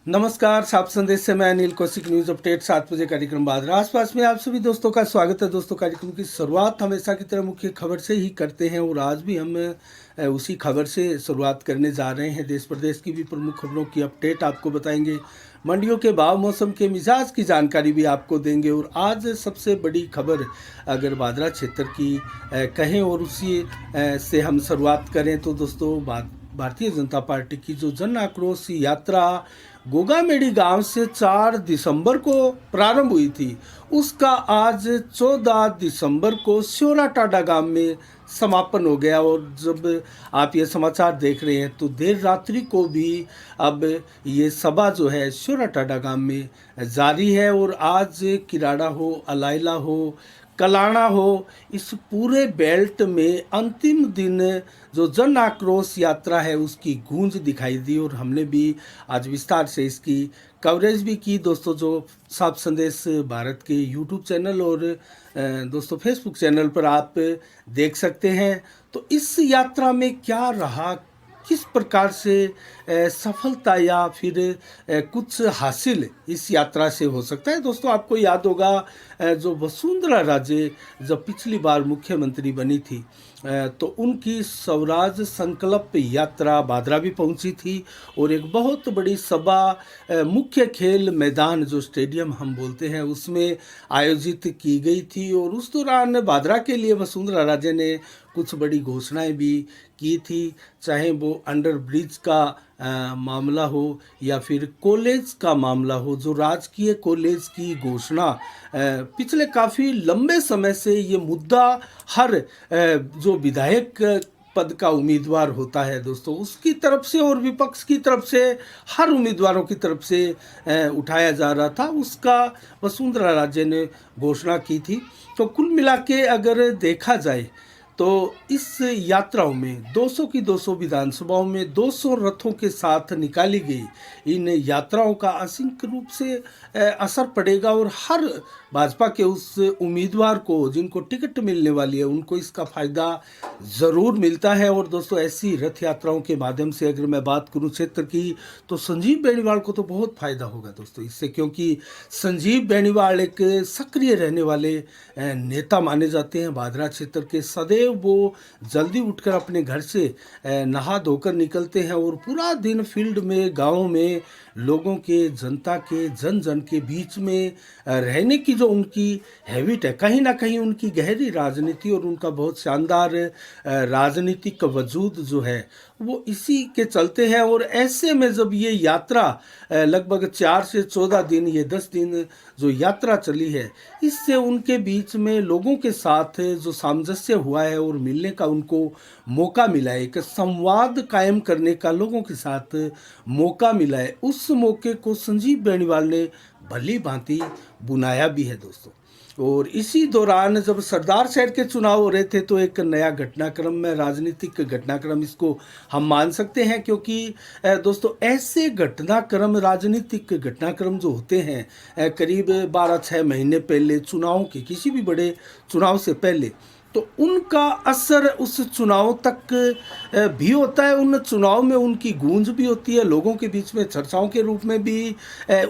नमस्कार, साप संदेश से मैं अनिल कौशिक। न्यूज़ अपडेट 7 बजे कार्यक्रम बादरा आसपास में आप सभी दोस्तों का स्वागत है। दोस्तों, कार्यक्रम की शुरुआत हमेशा की तरह मुख्य खबर से ही करते हैं और आज भी हम उसी खबर से शुरुआत करने जा रहे हैं। देश प्रदेश की भी प्रमुख खबरों की अपडेट आपको बताएंगे, मंडियों के भाव, मौसम के मिजाज की जानकारी भी आपको देंगे। और आज सबसे बड़ी खबर अगर बादरा क्षेत्र की कहें और उसी से हम शुरुआत करें तो दोस्तों, भारतीय जनता पार्टी की जो जन आक्रोश यात्रा गोगामेड़ी गांव से 4 दिसंबर को प्रारंभ हुई थी, उसका आज 14 दिसंबर को श्योराटाडा गांव में समापन हो गया। और जब आप ये समाचार देख रहे हैं तो देर रात्रि को भी अब ये सभा जो है श्योराटाडा गांव में जारी है। और आज किराड़ा हो, अलाइला हो, कलाना हो, इस पूरे बेल्ट में अंतिम दिन जो जन आक्रोश यात्रा है उसकी गूंज दिखाई दी। और हमने भी आज विस्तार से इसकी कवरेज भी की दोस्तों। जो साफ संदेश भारत के यूट्यूब चैनल और दोस्तों फेसबुक चैनल पर आप देख सकते हैं। तो इस यात्रा में क्या रहा, किस प्रकार से सफलता या फिर कुछ हासिल इस यात्रा से हो सकता है। दोस्तों, आपको याद होगा जो वसुंधरा राजे जब पिछली बार मुख्यमंत्री बनी थी तो उनकी स्वराज संकल्प यात्रा बादरा भी पहुंची थी और एक बहुत बड़ी सभा मुख्य खेल मैदान जो स्टेडियम हम बोलते हैं उसमें आयोजित की गई थी। और उस दौरान बादरा के लिए वसुंधरा राजे ने कुछ बड़ी घोषणाएं भी की थी, चाहे वो अंडर ब्रिज का मामला हो या फिर कॉलेज का मामला हो। जो राजकीय कॉलेज की घोषणा पिछले काफ़ी लंबे समय से ये मुद्दा हर जो विधायक पद का उम्मीदवार होता है दोस्तों, उसकी तरफ से और विपक्ष की तरफ से, हर उम्मीदवारों की तरफ से उठाया जा रहा था, उसका वसुंधरा राजे ने घोषणा की थी। तो कुल मिला के अगर देखा जाए तो इस यात्राओं में 200 की 200 विधानसभाओं में 200 रथों के साथ निकाली गई इन यात्राओं का असीमित रूप से असर पड़ेगा। और हर भाजपा के उस उम्मीदवार को जिनको टिकट मिलने वाली है उनको इसका फ़ायदा ज़रूर मिलता है। और दोस्तों, ऐसी रथ यात्राओं के माध्यम से अगर मैं बात करूं क्षेत्र की तो संजीव बेनीवाल को तो बहुत फ़ायदा होगा दोस्तों इससे, क्योंकि संजीव बेनीवाल एक सक्रिय रहने वाले नेता माने जाते हैं बादरा क्षेत्र के। सदैव वो जल्दी उठकर अपने घर से नहा धोकर निकलते हैं और पूरा दिन फील्ड में, गाँव में लोगों के, जनता के, जन जन के बीच में रहने की जो उनकी हैबिट है, कहीं ना कहीं उनकी गहरी राजनीति और उनका बहुत शानदार राजनीतिक वजूद जो है वो इसी के चलते हैं। और ऐसे में जब ये यात्रा लगभग 4 से 14 दिन, ये 10 दिन जो यात्रा चली है, इससे उनके बीच में लोगों के साथ जो सामंजस्य हुआ है और मिलने का उनको मौका मिला है, एक संवाद कायम करने का लोगों के साथ मौका मिला है, उस मौके को संजीव बेनीवाल ने भली भांति बुनाया भी है दोस्तों। और इसी दौरान जब सरदार शहर के चुनाव हो रहे थे तो एक नया घटनाक्रम में, राजनीतिक घटनाक्रम इसको हम मान सकते हैं, क्योंकि दोस्तों ऐसे घटनाक्रम, राजनीतिक घटनाक्रम जो होते हैं करीब 12-6 महीने पहले चुनाव के, किसी भी बड़े चुनाव से पहले, तो उनका असर उस चुनाव तक भी होता है, उन चुनाव में उनकी गूंज भी होती है, लोगों के बीच में चर्चाओं के रूप में भी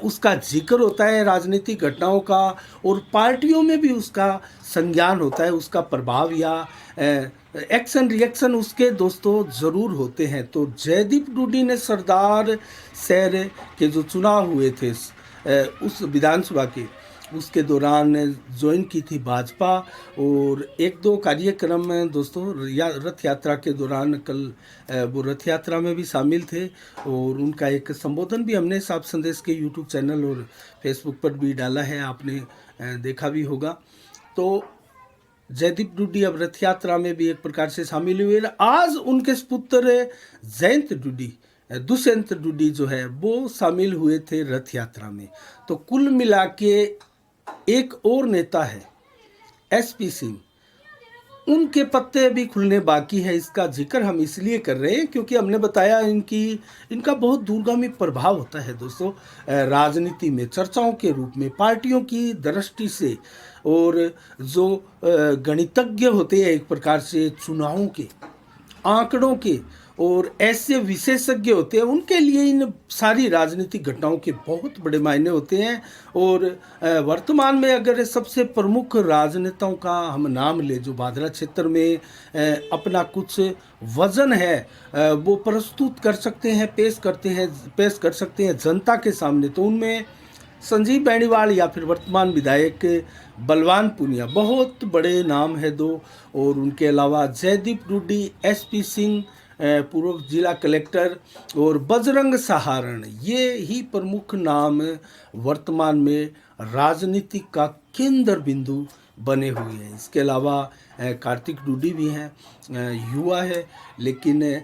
उसका जिक्र होता है राजनीतिक घटनाओं का, और पार्टियों में भी उसका संज्ञान होता है, उसका प्रभाव या एक्शन रिएक्शन उसके दोस्तों ज़रूर होते हैं। तो जयदीप डूडी ने सरदार शहर के जो चुनाव हुए थे उस विधानसभा के, उसके दौरान ज्वाइन की थी भाजपा। और 1-2 कार्यक्रम में दोस्तों रथ यात्रा के दौरान कल वो रथ यात्रा में भी शामिल थे और उनका एक संबोधन भी हमने साफ संदेश के यूट्यूब चैनल और फेसबुक पर भी डाला है, आपने देखा भी होगा। तो जयदीप डूडी अब रथ यात्रा में भी एक प्रकार से शामिल हुए। आज उनके सुपुत्र जयंत डूडी, दुष्यंत डूडी जो है वो शामिल हुए थे रथ यात्रा में। तो कुल मिला के एक और नेता है एसपी सिंह, उनके पत्ते अभी खुलने बाकी है। इसका जिक्र हम इसलिए कर रहे हैं क्योंकि हमने बताया इनका बहुत दूरगामी प्रभाव होता है दोस्तों राजनीति में, चर्चाओं के रूप में, पार्टियों की दृष्टि से। और जो गणितज्ञ होते हैं एक प्रकार से चुनावों के, आंकड़ों के, और ऐसे विशेषज्ञ होते हैं, उनके लिए इन सारी राजनीतिक घटनाओं के बहुत बड़े मायने होते हैं। और वर्तमान में अगर सबसे प्रमुख राजनेताओं का हम नाम ले जो भादरा क्षेत्र में अपना कुछ वजन है वो प्रस्तुत कर सकते हैं, पेश कर सकते हैं जनता के सामने, तो उनमें संजीव बेनीवाल या फिर वर्तमान विधायक बलवान पूनिया बहुत बड़े नाम है दो। और उनके अलावा जयदीप डूडी, एसपी सिंह पूर्व जिला कलेक्टर, और बजरंग सहारण, ये ही प्रमुख नाम वर्तमान में राजनीति का केंद्र बिंदु बने हुए हैं। इसके अलावा कार्तिक डूडी भी हैं, युवा है, लेकिन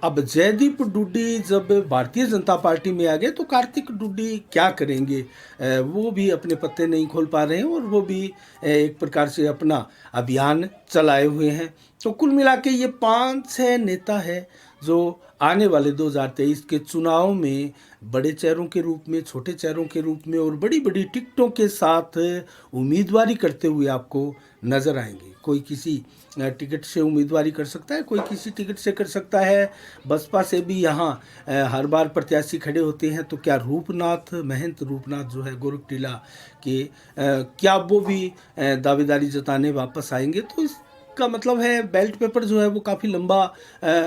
अब जयदीप डूडी जब भारतीय जनता पार्टी में आ गए तो कार्तिक डूडी क्या करेंगे, वो भी अपने पत्ते नहीं खोल पा रहे हैं और वो भी एक प्रकार से अपना अभियान चलाए हुए हैं। तो कुल मिला के ये 5-6 नेता है जो आने वाले 2023 के चुनाव में बड़े चेहरों के रूप में, छोटे चेहरों के रूप में और बड़ी बड़ी टिकटों के साथ उम्मीदवारी करते हुए आपको नजर आएंगे। कोई किसी टिकट से उम्मीदवारी कर सकता है, कोई किसी टिकट से कर सकता है। बसपा से भी यहाँ हर बार प्रत्याशी खड़े होते हैं, तो क्या रूपनाथ, महंत रूपनाथ जो है गोरखटीला के, क्या वो भी दावेदारी जताने वापस आएंगे? तो इसका मतलब है बैलेट पेपर जो है वो काफ़ी लंबा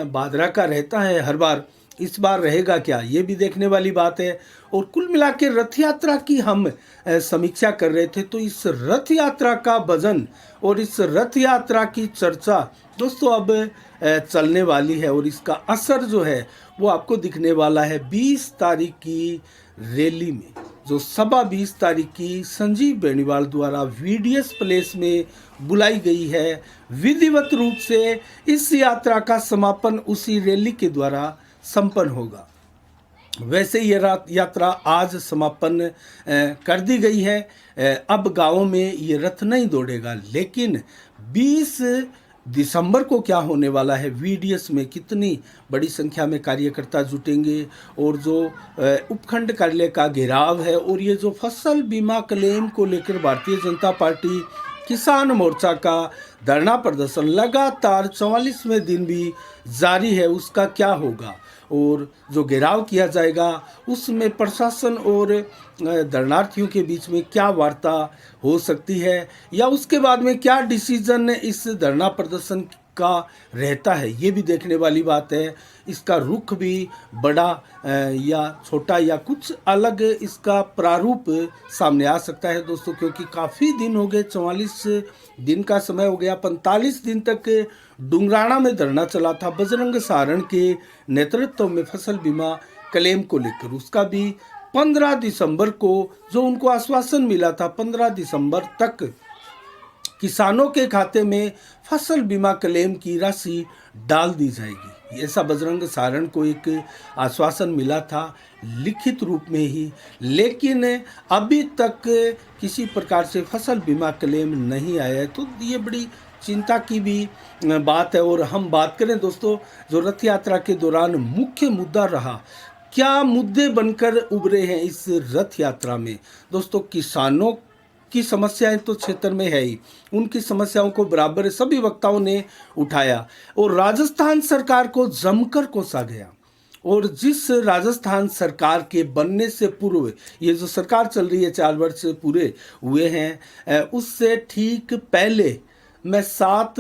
भादरा का रहता है हर बार। इस बार रहेगा क्या, ये भी देखने वाली बात है। और कुल मिला के रथ यात्रा की हम समीक्षा कर रहे थे, तो इस रथ यात्रा का वजन और इस रथ यात्रा की चर्चा दोस्तों अब चलने वाली है और इसका असर जो है वो आपको दिखने वाला है 20 तारीख की रैली में, जो सभा 20 तारीख की संजीव बेनीवाल द्वारा वीडीएस प्लेस में बुलाई गई है। विधिवत रूप से इस यात्रा का समापन उसी रैली के द्वारा संपन्न होगा। वैसे ये यात्रा आज समापन कर दी गई है। अब गांवों में ये रथ नहीं दौड़ेगा, लेकिन 20 दिसंबर को क्या होने वाला है, वीडीएस में कितनी बड़ी संख्या में कार्यकर्ता जुटेंगे और जो उपखंड कार्यालय का घेराव है और ये जो फसल बीमा क्लेम को लेकर भारतीय जनता पार्टी किसान मोर्चा का धरना प्रदर्शन लगातार 44वें दिन भी जारी है, उसका क्या होगा और जो घेराव किया जाएगा उसमें प्रशासन और धरनार्थियों के बीच में क्या वार्ता हो सकती है या उसके बाद में क्या डिसीजन इस धरना प्रदर्शन का रहता है, ये भी देखने वाली बात है। इसका रुख भी बड़ा या छोटा या कुछ अलग इसका प्रारूप सामने आ सकता है दोस्तों, क्योंकि काफ़ी दिन हो गए, 44 दिन का समय हो गया, 45 दिन तक डुंगराना में धरना चला था बजरंग सहारण के नेतृत्व में फसल बीमा क्लेम को लेकर। उसका भी 15 दिसंबर को जो उनको आश्वासन मिला था 15 दिसंबर तक किसानों के खाते में फसल बीमा क्लेम की राशि डाल दी जाएगी, ऐसा बजरंग सहारण को एक आश्वासन मिला था लिखित रूप में ही, लेकिन अभी तक किसी प्रकार से फसल बीमा क्लेम नहीं आया है। तो ये बड़ी चिंता की भी बात है। और हम बात करें दोस्तों, जो रथ यात्रा के दौरान मुख्य मुद्दा रहा, क्या मुद्दे बनकर उभरे हैं इस रथ यात्रा में दोस्तों? किसानों की समस्याएं तो क्षेत्र में है ही, उनकी समस्याओं को बराबर सभी वक्ताओं ने उठाया और राजस्थान सरकार को जमकर कोसा गया। और जिस राजस्थान सरकार के बनने से पूर्व ये जो सरकार चल रही है 4 वर्ष पूरे हुए हैं, उससे ठीक पहले मैं 7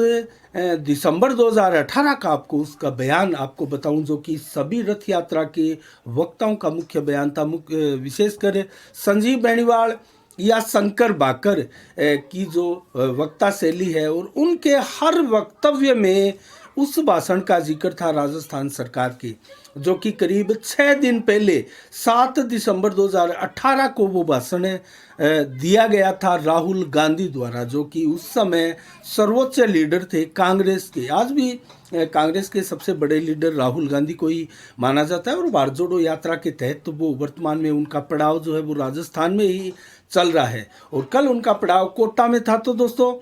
दिसंबर 2018 का आपको उसका बयान आपको बताऊं, जो कि सभी रथ यात्रा के वक्ताओं का मुख्य बयान था। विशेषकर संजीव बेनीवाल या शंकर बाकर की जो वक्ता शैली है और उनके हर वक्तव्य में उस भाषण का जिक्र था राजस्थान सरकार के, जो कि करीब 6 दिन पहले 7 दिसंबर 2018 को वो भाषण दिया गया था राहुल गांधी द्वारा, जो कि उस समय सर्वोच्च लीडर थे कांग्रेस के। आज भी कांग्रेस के सबसे बड़े लीडर राहुल गांधी को ही माना जाता है और भारत जोड़ो यात्रा के तहत तो वो वर्तमान में उनका पड़ाव जो है वो राजस्थान में ही चल रहा है और कल उनका पड़ाव कोटा में था। तो दोस्तों,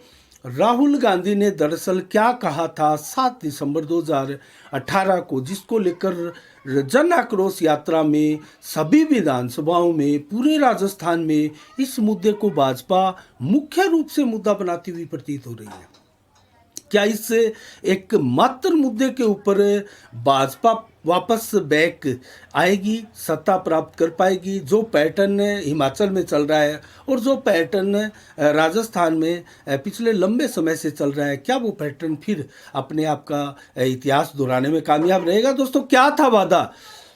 राहुल गांधी ने दरअसल क्या कहा था 7 दिसंबर 2018 को, जिसको लेकर जन आक्रोश यात्रा में सभी विधानसभाओं में पूरे राजस्थान में इस मुद्दे को भाजपा मुख्य रूप से मुद्दा बनाती हुई प्रतीत हो रही है। क्या इस एक मात्र मुद्दे के ऊपर भाजपा वापस बैक आएगी, सत्ता प्राप्त कर पाएगी? जो पैटर्न हिमाचल में चल रहा है और जो पैटर्न राजस्थान में पिछले लंबे समय से चल रहा है, क्या वो पैटर्न फिर अपने आप का इतिहास दोहराने में कामयाब रहेगा? दोस्तों, क्या था वादा?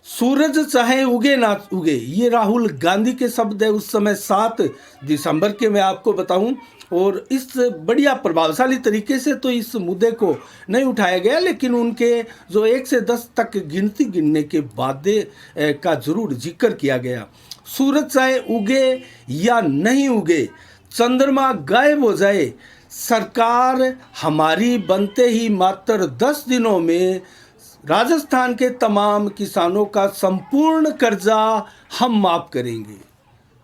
सूरज चाहे उगे ना उगे, ये राहुल गांधी के शब्द है उस समय 7 दिसंबर के, मैं आपको बताऊं। और इस बढ़िया प्रभावशाली तरीके से तो इस मुद्दे को नहीं उठाया गया, लेकिन उनके जो 1 से 10 तक गिनती गिनने के वादे का जरूर जिक्र किया गया। सूरज चाहे उगे या नहीं उगे, चंद्रमा गायब हो जाए, सरकार हमारी बनते ही मात्र 10 दिनों में राजस्थान के तमाम किसानों का संपूर्ण कर्जा हम माफ करेंगे।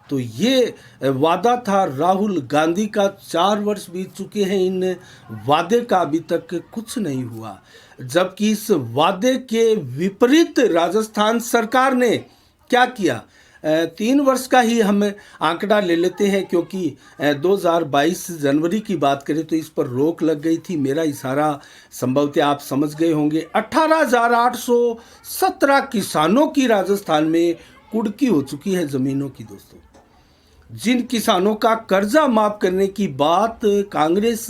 तो ये वादा था राहुल गांधी का। 4 वर्ष बीत चुके हैं, इन वादे का अभी तक कुछ नहीं हुआ, जबकि इस वादे के विपरीत राजस्थान सरकार ने क्या किया? 3 वर्ष का ही हम आंकड़ा ले लेते हैं, क्योंकि 2022 जनवरी की बात करें तो इस पर रोक लग गई थी। मेरा इशारा संभवतः आप समझ गए होंगे। 18,817 किसानों की राजस्थान में कुर्की हो चुकी है ज़मीनों की। दोस्तों, जिन किसानों का कर्जा माफ करने की बात कांग्रेस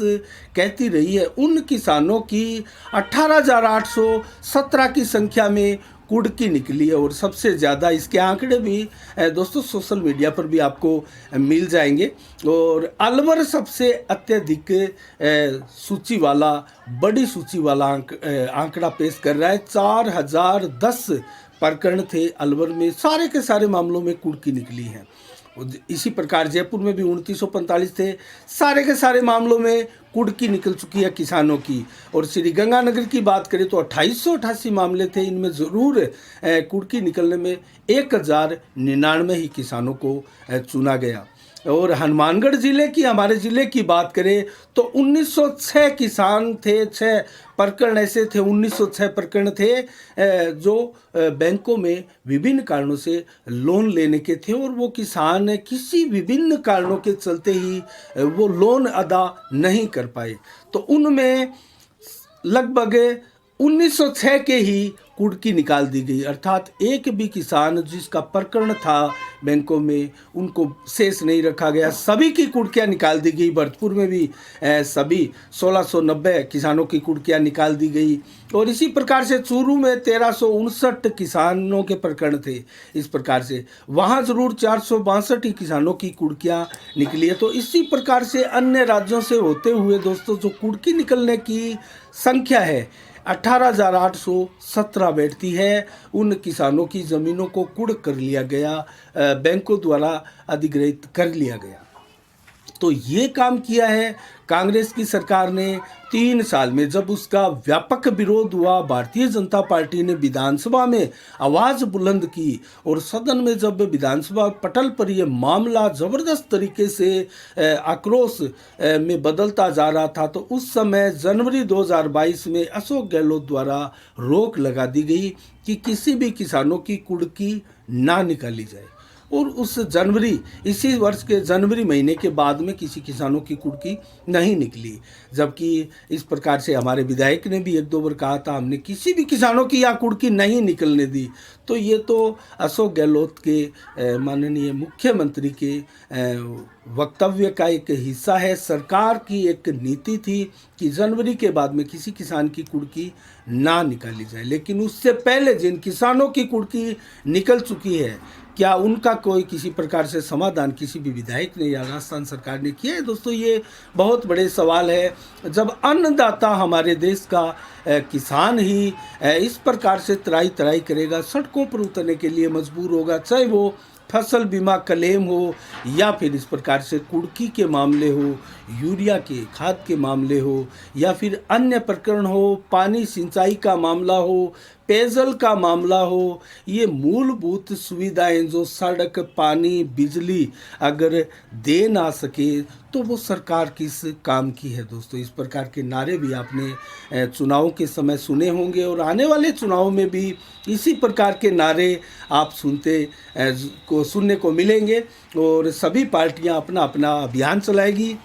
कहती रही है, उन किसानों की 18,817 की संख्या में कुर्की निकली है। और सबसे ज़्यादा इसके आंकड़े भी दोस्तों सोशल मीडिया पर भी आपको मिल जाएंगे। और अलवर सबसे अत्यधिक सूची वाला, बड़ी सूची वाला आंकड़ा पेश कर रहा है। 4010 प्रकरण थे अलवर में, सारे के सारे मामलों में कुर्की निकली है। इसी प्रकार जयपुर में भी 2945 थे, सारे के सारे मामलों में कुर्की निकल चुकी है किसानों की। और श्री गंगानगर की बात करें तो 2888 मामले थे, इनमें ज़रूर कुर्की निकलने में 1099 ही किसानों को चुना गया। और हनुमानगढ़ ज़िले की, हमारे ज़िले की बात करें तो 1906 किसान थे, 6 प्रकरण ऐसे थे, 1906 प्रकरण थे जो बैंकों में विभिन्न कारणों से लोन लेने के थे, और वो किसान किसी विभिन्न कारणों के चलते ही वो लोन अदा नहीं कर पाए। तो उनमें लगभग 1906 के ही कुर्की निकाल दी गई, अर्थात एक भी किसान जिसका प्रकरण था बैंकों में उनको शेष नहीं रखा गया, सभी की कुर्कियाँ निकाल दी गई। भरतपुर में भी सभी 1690 किसानों की कुर्कियाँ निकाल दी गई। और इसी प्रकार से चूरू में 1359 किसानों के प्रकरण थे। इस प्रकार से वहाँ ज़रूर 462 ही किसानों की कुर्कियाँ निकली है। तो इसी प्रकार से अन्य राज्यों से होते हुए दोस्तों जो कुर्की निकलने की संख्या है 18,817 बैठती है। उन किसानों की ज़मीनों को कुर्क कर लिया गया, बैंकों द्वारा अधिग्रहित कर लिया गया। तो ये काम किया है कांग्रेस की सरकार ने 3 साल में। जब उसका व्यापक विरोध हुआ, भारतीय जनता पार्टी ने विधानसभा में आवाज़ बुलंद की, और सदन में जब विधानसभा पटल पर यह मामला ज़बरदस्त तरीके से आक्रोश में बदलता जा रहा था, तो उस समय जनवरी 2022 में अशोक गहलोत द्वारा रोक लगा दी गई कि किसी भी किसानों की कुर्की ना निकाली जाए। और उस इसी वर्ष के जनवरी महीने के बाद में किसी किसानों की कुर्की नहीं निकली, जबकि इस प्रकार से हमारे विधायक ने भी 1-2 बार कहा था हमने किसी भी किसानों की यहाँ कुर्की नहीं निकलने दी। तो ये तो अशोक गहलोत के माननीय मुख्यमंत्री के वक्तव्य का एक हिस्सा है। सरकार की एक नीति थी कि जनवरी के बाद में किसी किसान की कुर्की ना निकाली जाए, लेकिन उससे पहले जिन किसानों की कुर्की निकल चुकी है, क्या उनका कोई किसी प्रकार से समाधान किसी भी विधायक ने या राजस्थान सरकार ने किया है? दोस्तों, ये बहुत बड़े सवाल है। जब अन्नदाता हमारे देश का किसान ही इस प्रकार से त्राही त्राही करेगा, सड़कों पर उतरने के लिए मजबूर होगा, चाहे वो फसल बीमा क्लेम हो या फिर इस प्रकार से कुर्की के मामले हो, यूरिया के खाद के मामले हो, या फिर अन्य प्रकरण हो, पानी सिंचाई का मामला हो, पेयजल का मामला हो, ये मूलभूत सुविधाएं जो सड़क, पानी, बिजली अगर दे ना सके तो वो सरकार किस काम की है? दोस्तों, इस प्रकार के नारे भी आपने चुनाव के समय सुने होंगे, और आने वाले चुनाव में भी इसी प्रकार के नारे आप सुनने को मिलेंगे। और सभी पार्टियां अपना अपना अभियान चलाएगी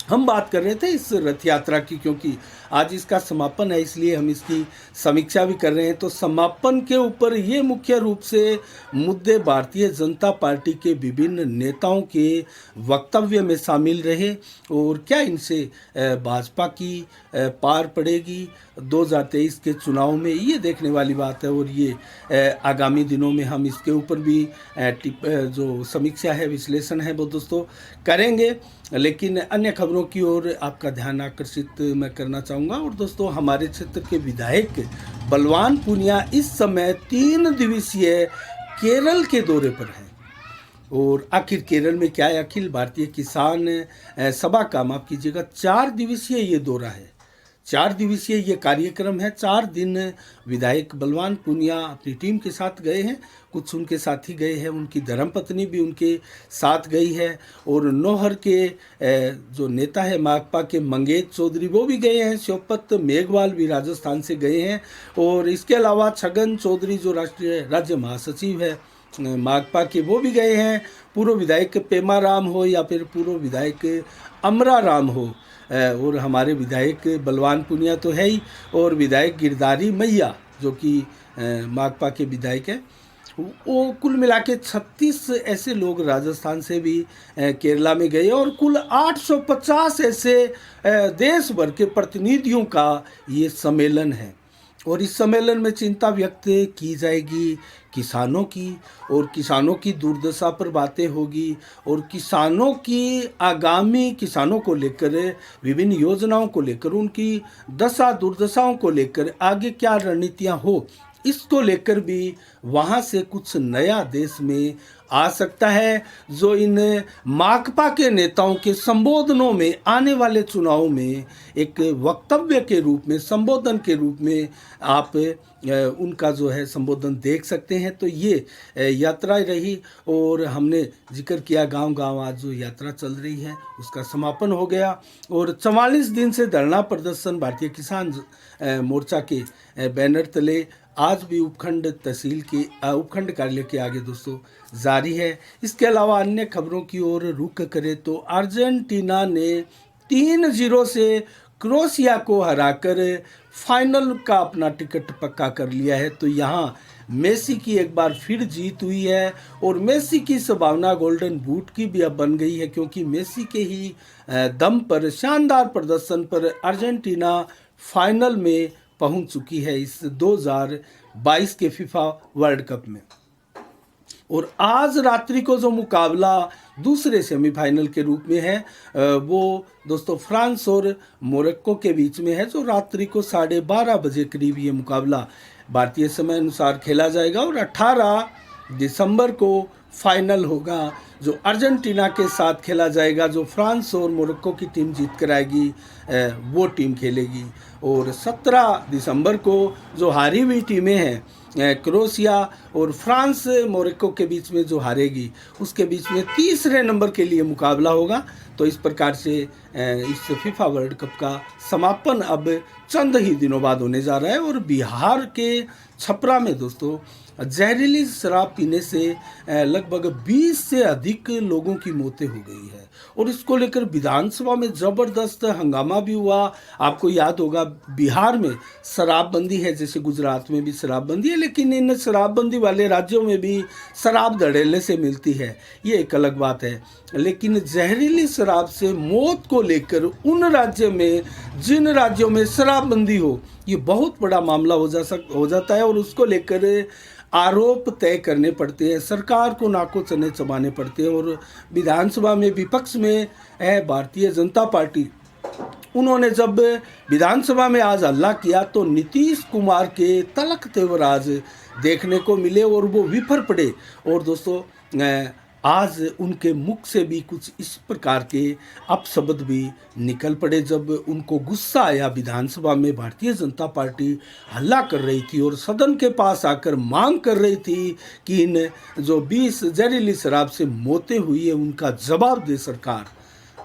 हम बात कर रहे थे इस रथ यात्रा की, क्योंकि आज इसका समापन है, इसलिए हम इसकी समीक्षा भी कर रहे हैं। तो समापन के ऊपर ये मुख्य रूप से मुद्दे भारतीय जनता पार्टी के विभिन्न नेताओं के वक्तव्य में शामिल रहे, और क्या इनसे भाजपा की पार पड़ेगी 2023 के चुनाव में, ये देखने वाली बात है। और ये आगामी दिनों में हम इसके ऊपर भी जो समीक्षा है, विश्लेषण है, वो दोस्तों करेंगे। लेकिन अन्य खबरों की ओर आपका ध्यान आकर्षित मैं करना चाहूँगा। और दोस्तों, हमारे क्षेत्र के विधायक बलवान पूनिया इस समय 3 दिवसीय केरल के दौरे पर हैं। और आखिर केरल में क्या है? अखिल भारतीय किसान सभा का, माफ कीजिएगा, 4 दिवसीय ये दौरा है, 4 दिवसीय ये कार्यक्रम है। 4 दिन विधायक बलवान पूनिया अपनी टीम के साथ गए हैं, कुछ उनके साथी गए हैं, उनकी धर्मपत्नी भी उनके साथ गई है, और नौहर के जो नेता है माकपा के मंगेश चौधरी वो भी गए हैं, शिवपत मेघवाल भी राजस्थान से गए हैं, और इसके अलावा छगन चौधरी जो राष्ट्रीय राज्य महासचिव है माकपा के वो भी गए हैं। पूर्व विधायक पेमा राम हो या फिर पूर्व विधायक अमरा राम हो, और हमारे विधायक बलवान पूनिया तो है ही, और विधायक गिरधारी मैया जो कि माकपा के विधायक है, वो कुल मिला के 36 ऐसे लोग राजस्थान से भी केरला में गए, और कुल 850 ऐसे देश भर के प्रतिनिधियों का ये सम्मेलन है। और इस सम्मेलन में चिंता व्यक्त की जाएगी किसानों की, और किसानों की दुर्दशा पर बातें होगी, और किसानों की आगामी, किसानों को लेकर विभिन्न योजनाओं को लेकर, उनकी दशा दुर्दशाओं को लेकर आगे क्या रणनीतियां हो, इसको लेकर भी वहाँ से कुछ नया देश में आ सकता है, जो इन माकपा के नेताओं के संबोधनों में आने वाले चुनाव में एक वक्तव्य के रूप में, संबोधन के रूप में आप उनका जो है संबोधन देख सकते हैं। तो ये यात्रा रही, और हमने जिक्र किया गांव गांव आज जो यात्रा चल रही है उसका समापन हो गया, और 44 दिन से धरना प्रदर्शन भारतीय किसान मोर्चा के बैनर तले आज भी उपखंड तहसील के उपखंड कार्यालय के आगे दोस्तों जारी है। इसके अलावा अन्य खबरों की ओर रुख करें तो अर्जेंटीना ने 3-0 से क्रोएशिया को हराकर फाइनल का अपना टिकट पक्का कर लिया है। तो यहाँ मेसी की एक बार फिर जीत हुई है, और मेसी की संभावना गोल्डन बूट की भी अब बन गई है, क्योंकि मेसी के ही दम पर, शानदार प्रदर्शन पर अर्जेंटीना फाइनल में पहुंच चुकी है इस 2022 के फीफा वर्ल्ड कप में। और आज रात्रि को जो मुकाबला दूसरे सेमीफाइनल के रूप में है, वो दोस्तों फ्रांस और मोरक्को के बीच में है, जो रात्रि को 12:30 बजे करीब ये मुकाबला भारतीय समय अनुसार खेला जाएगा, और 18 दिसंबर को फाइनल होगा जो अर्जेंटीना के साथ खेला जाएगा। जो फ्रांस और मोरक्को की टीम जीत कर आएगी वो टीम खेलेगी, और 17 दिसंबर को जो हारी हुई टीमें हैं क्रोएशिया और फ्रांस मोरक्को के बीच में जो हारेगी उसके बीच में तीसरे नंबर के लिए मुकाबला होगा। तो इस प्रकार से इस फीफा वर्ल्ड कप का समापन अब चंद ही दिनों बाद होने जा रहा है। और बिहार के छपरा में दोस्तों जहरीली शराब पीने से लगभग 20 से अधिक लोगों की मौतें हो गई है, और इसको लेकर विधानसभा में जबरदस्त हंगामा भी हुआ। आपको याद होगा बिहार में शराबबंदी है, जैसे गुजरात में भी शराबबंदी है, लेकिन इन शराबबंदी वाले राज्यों में भी शराब धड़ल्ले से मिलती है, ये एक अलग बात है। लेकिन जहरीली शराब से मौत को लेकर उन राज्यों में, जिन राज्यों में शराबबंदी हो, ये बहुत बड़ा मामला हो जाता है, और उसको लेकर आरोप तय करने पड़ते हैं, सरकार को नाको चने चबाने पड़ते हैं। और विधानसभा में विपक्ष में है भारतीय जनता पार्टी, उन्होंने जब विधानसभा में आज हल्ला किया तो नीतीश कुमार के तलक तेवर आज देखने को मिले, और वो विफर पड़े। और दोस्तों आज उनके मुख से भी कुछ इस प्रकार के अपशब्द भी निकल पड़े, जब उनको गुस्सा आया। विधानसभा में भारतीय जनता पार्टी हल्ला कर रही थी और सदन के पास आकर मांग कर रही थी कि इन जो 20 जहरीली शराब से मौतें हुई है उनका जवाब दे सरकार।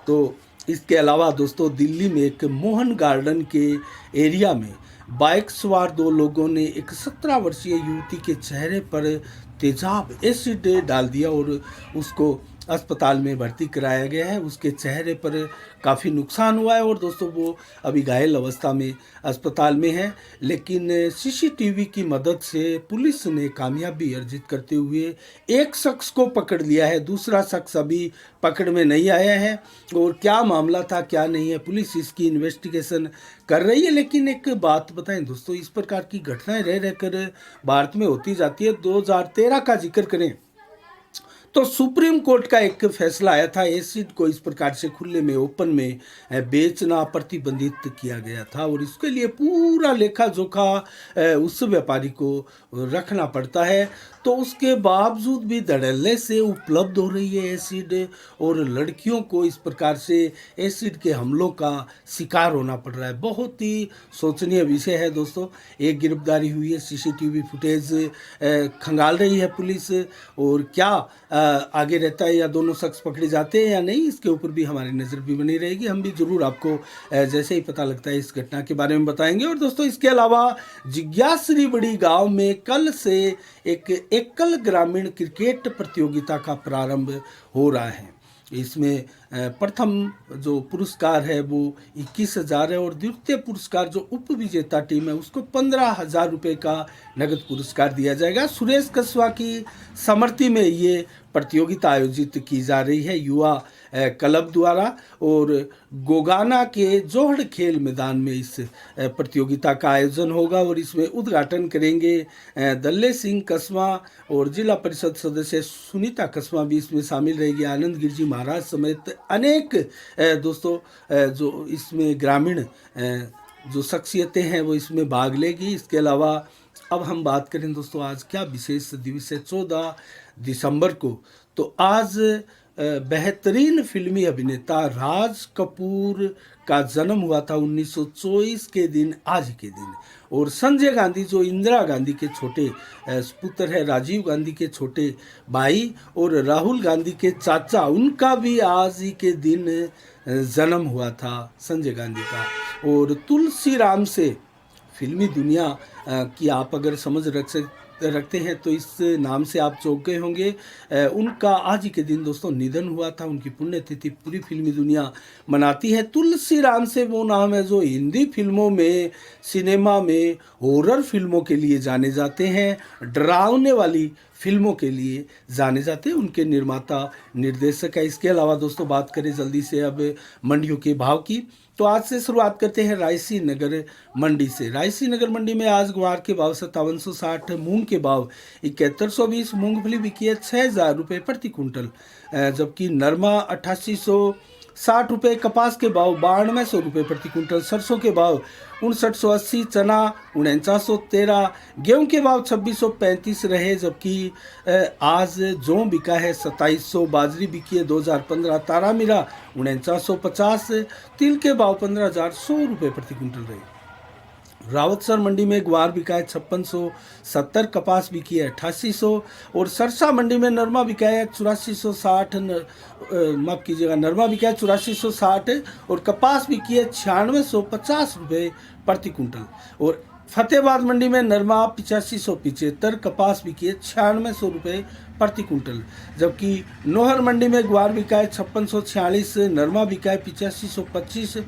तो इसके अलावा दोस्तों दिल्ली में एक मोहन गार्डन के एरिया में बाइक सवार 2 लोगों ने एक 17 वर्षीय युवती के चेहरे पर तेजाब एसिड डाल दिया और उसको अस्पताल में भर्ती कराया गया है। उसके चेहरे पर काफ़ी नुकसान हुआ है और दोस्तों वो अभी घायल अवस्था में अस्पताल में है। लेकिन सीसीटीवी की मदद से पुलिस ने कामयाबी अर्जित करते हुए एक शख्स को पकड़ लिया है। दूसरा शख्स अभी पकड़ में नहीं आया है और क्या मामला था क्या नहीं है, पुलिस इसकी इन्वेस्टिगेशन कर रही है। लेकिन एक बात बताएं दोस्तों, इस प्रकार की घटनाएं रह रहकर भारत में होती जाती है। 2013 का जिक्र करें तो सुप्रीम कोर्ट का एक फैसला आया था, एसिड को इस प्रकार से खुले में ओपन में बेचना प्रतिबंधित किया गया था और इसके लिए पूरा लेखा जोखा उस व्यापारी को रखना पड़ता है। तो उसके बावजूद भी धड़ल्ले से उपलब्ध हो रही है एसिड और लड़कियों को इस प्रकार से एसिड के हमलों का शिकार होना पड़ रहा है। बहुत ही सोचनीय विषय है दोस्तों। एक गिरफ्तारी हुई है, सीसीटीवी फुटेज खंगाल रही है पुलिस और क्या आगे रहता है, या दोनों शख्स पकड़े जाते हैं या नहीं, इसके ऊपर भी हमारी नज़र भी बनी रहेगी। हम भी जरूर आपको जैसे ही पता लगता है इस घटना के बारे में बताएंगे। और दोस्तों इसके अलावा जिज्ञासरी बड़ी गांव में कल से एक एकल ग्रामीण क्रिकेट प्रतियोगिता का प्रारंभ हो रहा है। इसमें प्रथम जो पुरस्कार है वो 21,000 है और द्वितीय पुरस्कार जो उप विजेता टीम है उसको 15,000 रुपये का नगद पुरस्कार दिया जाएगा। सुरेश कस्वा की समर्थी में ये प्रतियोगिता आयोजित की जा रही है युवा क्लब द्वारा और गोगाना के जोहड़ खेल मैदान में इस प्रतियोगिता का आयोजन होगा और इसमें उद्घाटन करेंगे दल्ले सिंह कस्वा और जिला परिषद सदस्य सुनीता कस्वा भी इसमें शामिल रहेगी। आनंद गिरजी महाराज समेत अनेक दोस्तों जो इसमें ग्रामीण जो शख्सियतें हैं वो इसमें भाग लेगी। इसके अलावा अब हम बात करें दोस्तों आज क्या विशेष दिवस है 14 दिसंबर को, तो आज बेहतरीन फिल्मी अभिनेता राज कपूर का जन्म हुआ था 1924 के दिन आज के दिन। और संजय गांधी जो इंदिरा गांधी के छोटे पुत्र है, राजीव गांधी के छोटे भाई और राहुल गांधी के चाचा, उनका भी आज ही के दिन जन्म हुआ था संजय गांधी का। और तुलसी राम से फिल्मी दुनिया की आप अगर समझ रखते हैं तो इस नाम से आप चौंक गए होंगे। उनका आज ही के दिन दोस्तों निधन हुआ था। उनकी पुण्यतिथि पूरी फिल्मी दुनिया मनाती है। तुलसी राम से वो नाम है जो हिंदी फिल्मों में, सिनेमा में, हॉरर फिल्मों के लिए जाने जाते हैं, डरावने वाली फिल्मों के लिए जाने जाते हैं। उनके निर्माता निर्देशक है। इसके अलावा दोस्तों बात करें जल्दी से अब मंडियों के भाव की, तो आज से शुरुआत करते हैं रायसी नगर मंडी से। रायसी नगर मंडी में आज ग्वार के भाव 5760, मूंग के भाव 7120, मूंगफली बिकी है 6,000 रुपये प्रति कुंटल, जबकि नरमा 8860 रुपये, कपास के भाव 9200 रुपये प्रति कुंटल, सरसों के भाव 5980, चना 4913, गेहूं के भाव 2635 रहे, जबकि आज जौ बिका है 2700, बाजरी बिकी है 2015, तारा मीरा 4950, तिल के भाव 15,100 रुपये प्रति कुंटल रहे। रावतसर मंडी में ग्वार बिका है 5670, कपास बिकी है 8800 और सरसा मंडी में नरमा बिका है 8460, माफ कीजिएगा, नरमा बिका है 8460 और कपास बिकी है 9650 रुपये प्रति कुंटल। और फतेहाबाद मंडी में नरमा 8575, कपास बिकी है 9600 रुपये प्रति कुंटल, जबकि नोहर मंडी में ग्वार बिका है 5646, नरमा बिका है 8525,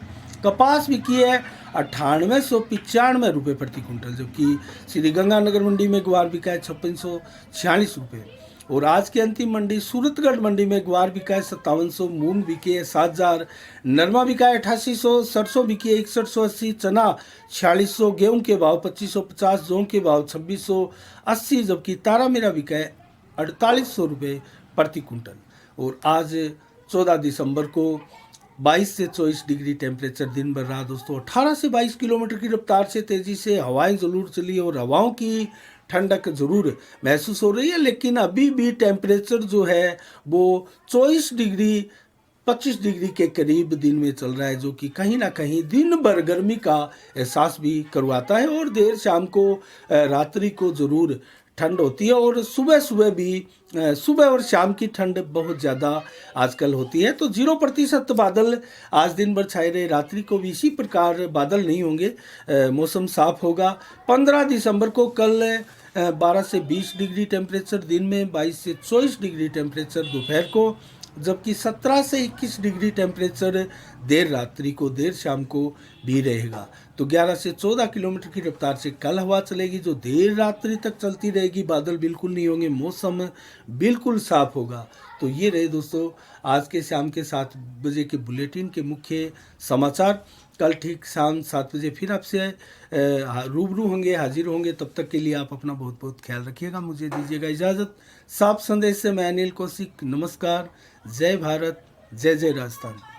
कपास बिकी है 9895 रुपये प्रति कुंटल, जबकि श्री गंगानगर मंडी में ग्वार बिका है 5646 रुपये। और आज की अंतिम मंडी सूरतगढ़ मंडी में ग्वार बिका है 5700, मूंग बिकी है 7000, नरमा बिका है 8800, सरसों बिकी है 6180, चना 4600, गेहूं के भाव 2550, जौ के भाव 2680, जबकि तारा मीरा बिका है 4800 रुपये प्रति कुंटल। और आज 14 दिसंबर को 22 से 24 डिग्री टेम्परेचर दिन भर रहा दोस्तों। 18 से 22 किलोमीटर की रफ्तार से तेज़ी से हवाएं ज़रूर चली और हवाओं की ठंडक ज़रूर महसूस हो रही है, लेकिन अभी भी टेम्परेचर जो है वो 24 डिग्री 25 डिग्री के करीब दिन में चल रहा है, जो कि कहीं ना कहीं दिन भर गर्मी का एहसास भी करवाता है। और देर शाम को रात्रि को ज़रूर ठंड होती है और सुबह भी सुबह और शाम की ठंड बहुत ज़्यादा आजकल होती है। तो 0% बादल आज दिन भर छाए रहे, रात्रि को भी इसी प्रकार बादल नहीं होंगे, मौसम साफ होगा। 15 दिसंबर को कल 12 से 20 डिग्री टेम्परेचर दिन में, 22 से 24 डिग्री टेम्परेचर दोपहर को, जबकि 17 से 21 डिग्री टेम्परेचर देर रात्रि को देर शाम को भी रहेगा। तो 11 से 14 किलोमीटर की रफ्तार से कल हवा चलेगी जो देर रात्रि तक चलती रहेगी। बादल बिल्कुल नहीं होंगे, मौसम बिल्कुल साफ होगा। तो ये रहे दोस्तों आज के शाम के 7 बजे के बुलेटिन के मुख्य समाचार। कल ठीक शाम 7 बजे फिर आपसे रूबरू होंगे, हाजिर होंगे। तब तक के लिए आप अपना बहुत बहुत ख्याल रखिएगा। मुझे दीजिएगा इजाज़त। साफ संदेश से मैं अनिल कौशिक, नमस्कार। जय भारत, जय जय राजस्थान।